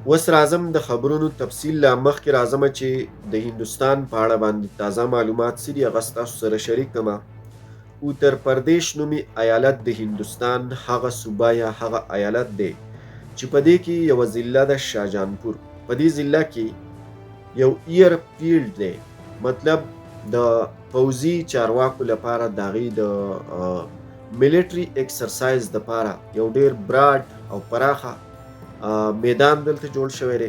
اوس راځم د خبرونو تفصیل لا مخکې راځمه چې د هندوستان په اړه باندې تازه معلومات څه دي هغه ستاسو سره شریک کړمه. उत्तर प्रदेश نومي ایالت د هندوستان هغه صوبه یا هغه ایالت دی چې په دې کې یوه ضلع ده شاهجانپور. په دې ضلع کې یو ایر فیلډ دی، مطلب د پوځي چارواکو لپاره د هغې د ملیټري ایکسرسایز دپاره یو ډیر براډ او پراخه میدان دلته جوړ شوی دی.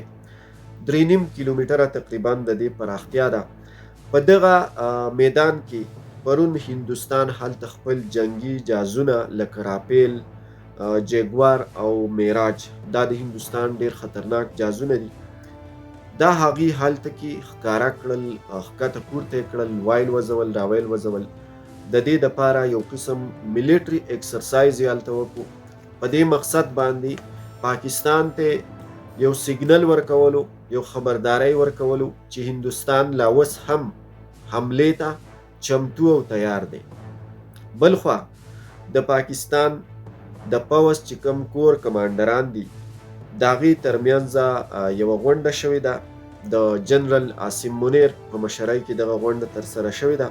3.5 کیلومتره تقریبا د دې پراختیا ده. په دغه میدان کې پرون هندوستان هلته خپل جنگي جهازونه لکه رافیل، جګوار او میراج، دا د هندوستان ډیر خطرناک جهازونه دي، دا هغې هلته کې ښکاره کړل، ښکته پورته یې کړل، وایل وځول راویل وځول. د دې دپاره یو قسم ملیټري ایکسرسایز یې هلته وکړو. په دې مقصد باندې پاکستان ته یو سیګنل ورکولو، یو خبرداری ورکولو چې هندوستان لا اوس هم حملې ته چمتو او تیار دی. بلخوا د پاکستان د پوځ چې کوم کور کمانډران دي د هغې ترمنځ یوه غونډه شوې ده، د جنرال عاصم منیر په مشرۍ کې دغه غونډه ترسره شوې ده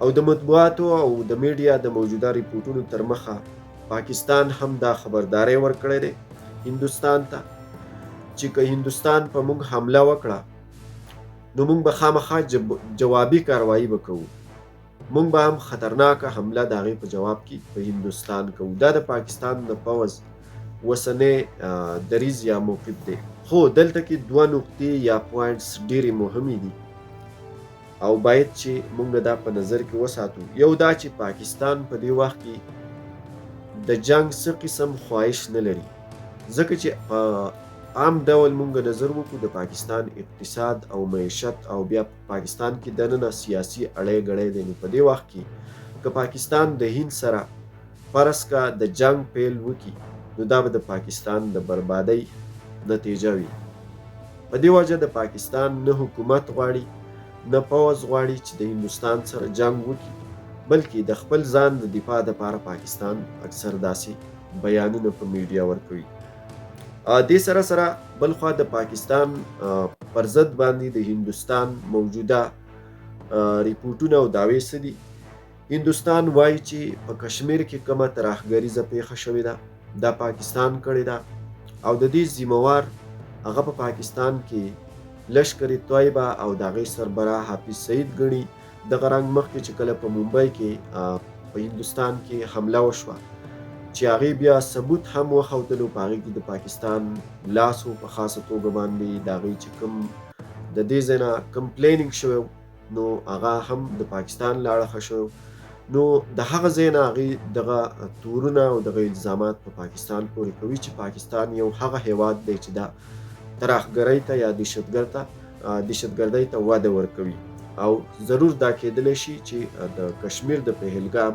او د مطبوعاتو او د میډیا د موجوده ریپورټونو تر مخه پاکستان هم دا خبرداری ورکړی دی هندوستان ته چې که هندوستان په موږ حمله وکړه نو موږ به خامخا جوابي کاروایی به کوو، موږ به هم خطرناکه حمله د هغې په جواب کې په هندوستان کوو. دا د پاکستان د پوځ اوسنی دریځ یا موقف دی. خو دلته کې 2 نقطې یا پوینټس ډېرې مهمې دي او باید چې موږ دا په نظر کې وساتو. یو دا چې پاکستان په دې وخت کې د جنگ څه قسم خواهش نه لري، ځکه چې په عام ډول موږ نظر وکړو د پاکستان اقتصاد او معیشت او بیا پاکستان کې دننه سیاسي اړی ګړی دی. نو په دې وخت کې که پاکستان د هند سره فرض کا د جنگ پیل وکړي نو دا به د پاکستان د بربادۍ نتیجه وي. په دې وجه د پاکستان نه حکومت غواړي نه پوځ غواړي چې د هندوستان سره جنگ وکړي، بلکې د خپل ځان د دفاع دپاره پاکستان اکثر داسې بیانونه په میډیا ورکوي. دې سره سره بلخوا د پاکستان پر ضد باندې د هندوستان موجوده ریپورټونه او دعوې څه دي. هندوستان وایي چې په کشمیر کې کومه ترهګریزه پیښه شوې ده دا پاکستان کړې ده او د دې ذمهوار هغه په پاکستان کې لشکر طیبه او د هغې سربراه حافظ سعید ګڼي. دغه رنګ مخکې چې کله په ممبۍ کې په هندوستان کې حمله وشوه چې هغې بیا ثبوت هم وښودلو، په هغې کې د پاکستان لاس و په خاصه توګه باندې د هغې چې کوم د دې ځای نه کمپلینینګ شوی نو هغه هم د پاکستان له اړخه شوی. نو د هغه ځای نه هغې دغه تورونه او دغه الزامات په پاکستان پورې کوي چې پاکستان یو هغه هیواد دی چې دا ترهګرۍ ته یا دهشتګردۍ ته وده ورکوي او ضرور دا کېدلی شي چې د کشمیر د پهلګام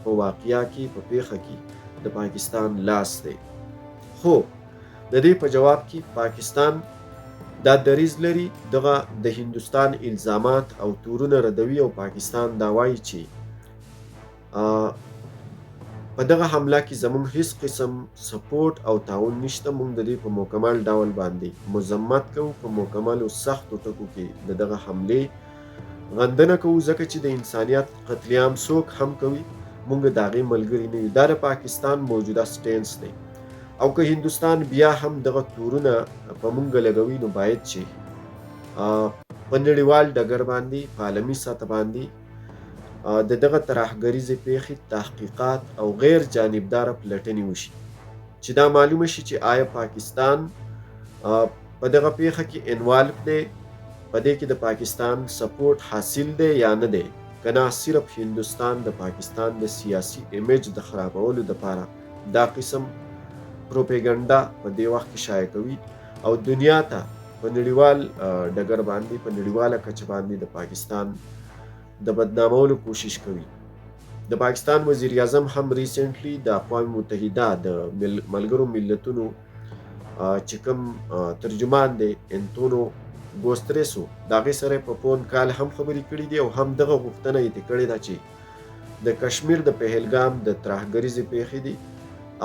په واقعه کې په پیښه کې د پاکستان لاس دی. خو د دې په جواب کې پاکستان دا دریځ لري دغه د هندوستان الزامات او تورونه ردوي او پاکستان دا وایي چې په دغه حمله کې زموږ هیڅ قسم سپورټ او تعاون نشته. موږ د دې په مکمل ډول باندې مذمت کوو، په مکمل او سختو ټکو کې د دغه حملې غندنه کوو، ځکه چې د انسانیت قتل عام څوک هم کوي موږ د هغې ملګري نه یو. دا د پاکستان موجوده سټینس دی او که هندوستان بیا هم دغه تورونه په موږ لګوي نو باید چې په نړیوال ډګر باندې په عالمي سطح باندې د دغه ترهګریزې پیښې تحقیقات او غیر جانبداره پلټنې وشي چې دا معلومه شي چې آیا پاکستان په دغه پیښه کې انوالو دی، په دې کې د پاکستان سپورټ حاصل دی یا نه دی، که نه صرف هندوستان د پاکستان د سیاسي ایمیج د خرابولو دپاره دا قسم پروپیګنډا په دې وخت کې شایع کوي او دنیا ته په نړیوال ډګر باندې په نړیواله کچه باندې د پاکستان د بدنامولو کوشش کوي. د پاکستان وزیر اعظم هم ریسنټلی د اقوام متحده د ملګرو ملتونو چې کوم ترجمان دی انتونو ګوستریسو د هغې سره په فون کال هم خبرې کړي دي او هم دغه غوښتنه یې کړې ده چې د کشمیر د پهلګام د ترهګریزې پیښې دي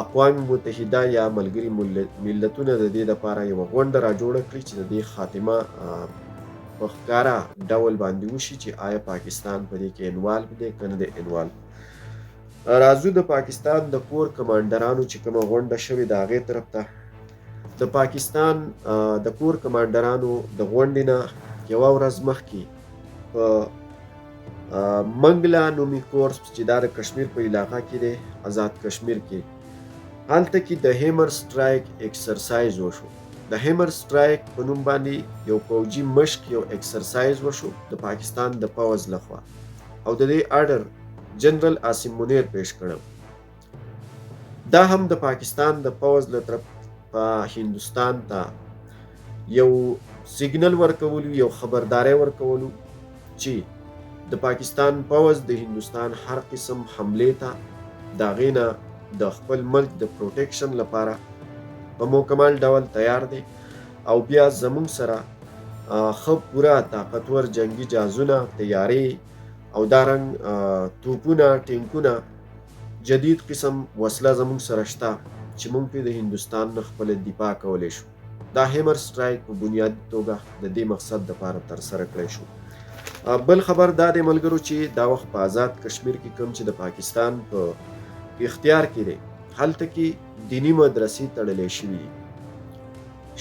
اقوام متحده یا ملګري ملتونه د دې لپاره یو غونډه راجوړه کړي چې د دې خاتمه په ښکاره ډول باندې وشي چې آیا پاکستان په دې کې انوالو دی که نه دی انوالو. راځو د پاکستان د کور کمانډرانو چې کومه غونډه شوې د هغې طرف ته. د پاکستان د کور کمانډرانو د غونډې نه یوه ورځ مخکې په منګلا نومي کورس چې دا د کشمیر په علاقه کې دی، آزاد کشمیر کې، هلته کې د هیمر سټرایک ایکسرسایز وشو. د هیمر سټرایک په نوم باندې یو پوځي مشق، یو ایکسرسایز وشو د پاکستان د پوځ لخوا، او د دې آرډر جنرال عاصم منیر پیش کړو. دا هم د پاکستان د پوځ له طرف په هندوستان ته یو سیګنل ورکولو، یو خبرداري ورکولو چې د پاکستان پوځ د هندوستان هر قسم حملې ته د هغې نه د خپل ملک د پروټیکشن لپاره په مکمل ډول تیار دی، او بیا زموږ سره ښه پوره طاقتور جنگي جهازونه، تیارې او دارنګ توپونه، ټینکونه، جدید قسم وسله زموږ سره شته چې موږ پرې د هندوستان نه خپله دفاع کولی شو. دا هیمر سټرایک په بنیادي توګه د دې مقصد دپاره ترسره کړی شو. بل خبر دا دی ملګرو چې دا وخت په آزاد کشمیر کې کوم چې د پاکستان په اختیار کې دی، هلته کې دینی مدرسې تړلې شوي دي.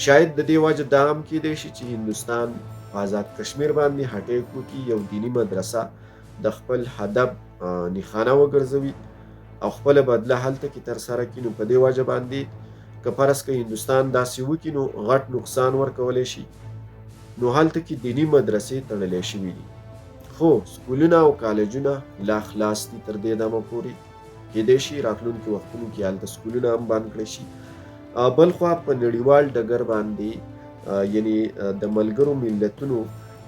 شاید د دې وجه دا هم کیدی شي چې هندوستان په آزاد کشمیر باندې هټیک وکړي، یو دینی مدرسه د خپل هدف نښانه وګرځوي او خپله بدله هلته کې ترسره کړي. نو په دې وجه باندې که فرض که هندوستان داسې وکړي نو غټ نقصان ورکولی شي. نو هلته کې دینی مدرسې تړلې شوي دي، خو سکولونه او کالجونه لا خلاص دي تر دې دمه پورې. کیدای شي راتلونکي وختونو کې هلته سکولونه هم بند کړی شي. بل خوا په نړیوال ډګر باندې یعنی د ملګرو ملتونو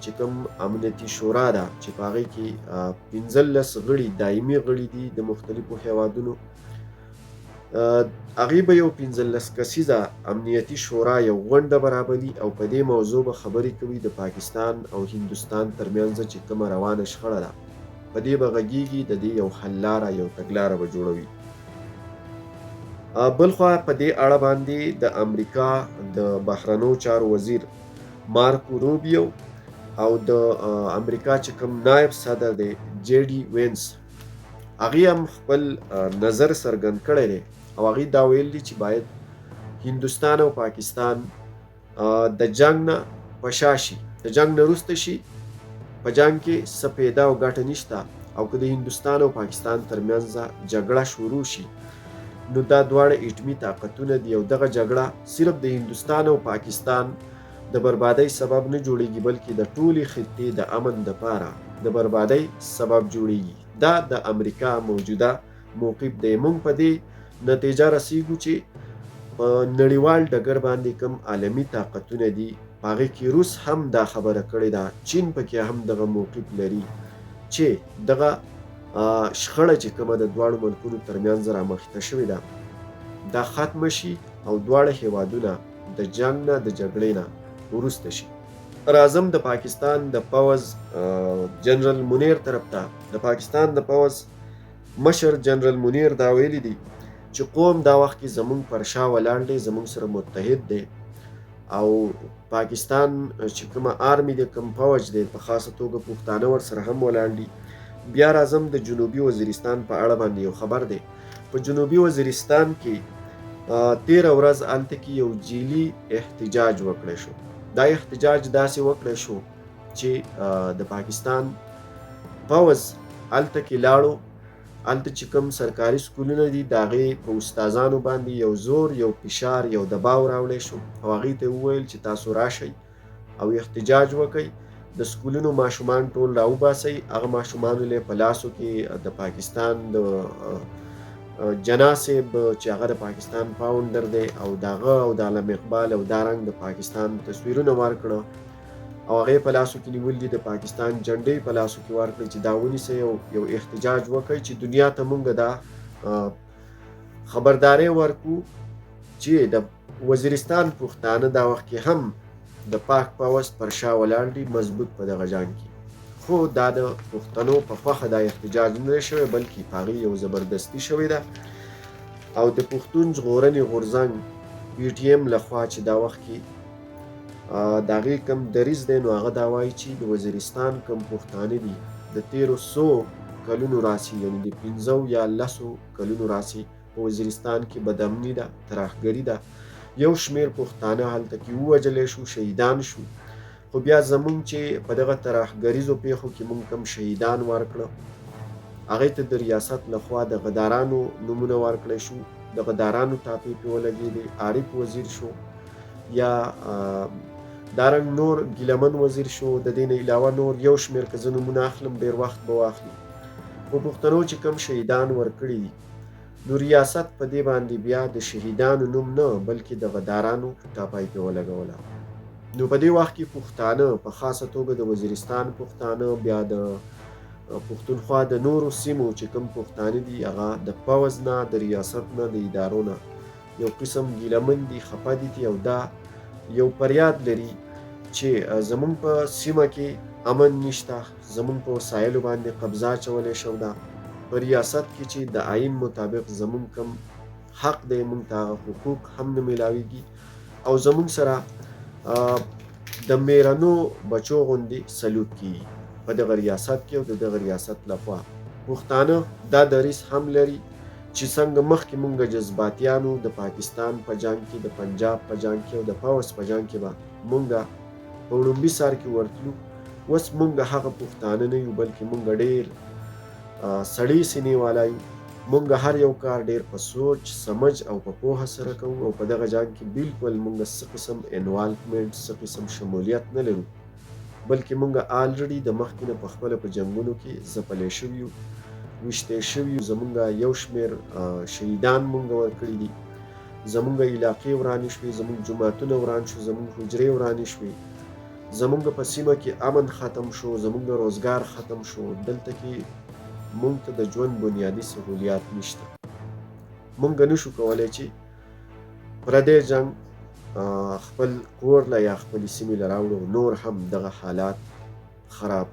چې کوم امنیتي شورا ده چې په هغې کې 15 غړي دایمي غړي دي د مختلفو هیوادونو، هغې به یو 15 کسیزه امنیتي شورا یو غونډه برابري او په دې موضوع به خبرې کوي د پاکستان او هندوستان ترمنځ چې کومه روانه شخړه ده، په دې به غږیږي، د دې یو حل لاره، یو تګلاره به جوړوي. بل خوا په دې اړه باندې د امریکا د بهرنیو چارو وزیر مارکو روبیو او د امریکا چې کوم نایب صدر دی جی ډي وینس، هغې هم خپل نظر څرګند کړی دی او هغې دا ویل دي چې باید هندوستان او پاکستان د جنګ نه په شا شي، د جنګ نه وروسته شي. په جنګ کې څه پیدا او ګټه نشته، او که د هندوستان او پاکستان ترمنځ جګړه شروع شي نو دا دواړه ایټمي طاقتونه دي، او دغه جګړه صرف د هندوستان او پاکستان د بربادۍ سبب نه جوړیږي، بلکې د ټولې خطې د امن دپاره د بربادۍ سبب جوړیږي. دا د امریکا موجوده موقف دی. موږ په دې نتیجه رسیږو چې په نړیوال ډګر باندې کوم عالمي طاقتونه دي، په هغې کې روس هم دا خبره کړې ده، چین پکې هم دغه موقف لري چې دغه شخړه چې کومه د دواړو ملکونو ترمنځ رامخته شوې ده دا ختمه شي او دواړه هیوادونه د جنګ نه، د جګړې نه وروسته شي. راځم د پاکستان د پوځ جنرال منیر طرف ته. د پاکستان د پوځ مشر جنرال منیر دا ویلي دي چې قوم دا وخت کې زموږ پر شا ولاړ دی، زموږ سره متحد دی، او پاکستان چې کومه آرمي دی، کوم پوځ دی، په خاصه توګه پښتانه ورسره هم ولاړ دي. بیا راځم د جنوبي وزیرستان په اړه باندې یو خبر دی. په جنوبي وزیرستان کې 13 ورځ هلته کې یو جیلي احتجاج وکړی شو. دا احتجاج داسې وکړی شو چې د پاکستان پوځ هلته کې لاړو، هلته چې کوم سرکاري سکولونه دي د هغې په استادانو باندې یو زور، یو فشار، یو دباو راوړی شو، او هغې ته وویل چې تاسو راشئ او احتجاج وکئ، د سکولونو ماشومان ټول راوباسئ. هغه ماشومانو له په لاسو کې د پاکستان د جنا صاحب چې هغه د پاکستان فاونډر دی او د هغه او د علامه اقبال او دارنګ د پاکستان تصویرونه ورکړه، او هغې په لاسو کې نیول دي، د پاکستان جنډې په لاسو کې ورکړي چې دا ونیسئ، یو احتجاج وکړئ چې دنیا ته مونږ دا خبرداری ورکو چې د وزیرستان پښتانه دا وخت کې هم د پاک پوځ پر شا ولاړ دي مضبوط په دغه جنګ کې. خو دا د پښتنو په خوښه دا احتجاج نه دی شوی، بلکې په هغې یو زبردستي شوې ده. او د پښتون ژغورنې غورځنګ PTM لخوا چې دا وخت کې د هغې کوم دریځ دی، نو هغه دا وایي چې د وزیرستان کوم پښتانه دي د تېرو 100 کلونو راسي، یعنې د 15 یا 10 کلونو راسي په وزیرستان کې بدامني ده، ترهګري ده. یو شمېر پښتانه هلته کې ووژلی شو، شهیدان شو. خو بیا زمونږ چې په دغه ترهګریزو پیښو کې مونږ کوم شهیدان ورکړه، هغې ته د ریاست لخوا د غدارانو نومونه ورکړی شو، د غدارانو تاپې پې ولګېدې. عارف وزیر شو یا دارنګ نور ګیلمن وزیر شو. د دې نه علاوه نور یو شمېر که زه نومونه اخلم ډېر وخت به واخلي. په پښتنو چې کوم شهیدان ورکړي دي، نو ریاست په دې باندې بیا د شهیدانو نوم نه بلکې د غدارانو ټاپی پې ولګوله. نو په دې وخت کې پښتانه په خاصه توګه د وزیرستان پښتانه، بیا د پښتونخوا د نورو سیمو چې کوم پښتانه دي، هغه د پوځ نه، د ریاست نه، د ادارو نه یو قسم ګیلمن دي، خفه دي او دا یو فریاد لري چې زمونږ په سیمه کې امن نشته، زمونږ په وسایلو باندې قبضه اچولی شو ده. په ریاست کې چې د آئین مطابق زمونږ کوم حق دی، مونږ ته هغه حقوق هم نه میلاویږي او زمونږ سره د میرنو بچو غوندې سلوک کیږي په دغه ریاست کې او د دغه ریاست لخوا. پښتانه دا دریځ هم لري چې څنګه مخکې مونږ جذباتیانو د پاکستان په جنګ کې، د پنجاب په جنګ کې او د پوځ په جنګ کې به مونږ په وړومبي سر کې ورتلو، اوس مونږ هغه پښتانه نه یو، بلکې مونږ ډېر سړې سینې والا یو. مونږ هر یو کار ډېر په سوچ سمج او په پوهه سره کوو او په دغه جنګ کې بالکل مونږ څه قسم انوالومنټ، څه قسم شمولیت نه لرو، بلکې مونږ آلریډي د مخکې نه په خپله په جنګونو کې ځپلی شوي یو، ویشتی شوي یو. زمونږ یو شمېر شهیدان مونږ ورکړي دي، زمونږ علاقې ورانې شوې، زمونږ جوماتونه وران شو، زمونږ حجرې ورانې شوې، زمونږ په سیمه کې امن ختم شو، زمونږ روزګار ختم شو. دلته کې مونږ ته د ژوند بنیادي سهولیات نشته. مونږ نشو کولی چې پردی جنګ خپل کور له یا خپلې سیمې له راوړو، نور هم دغه حالات خراب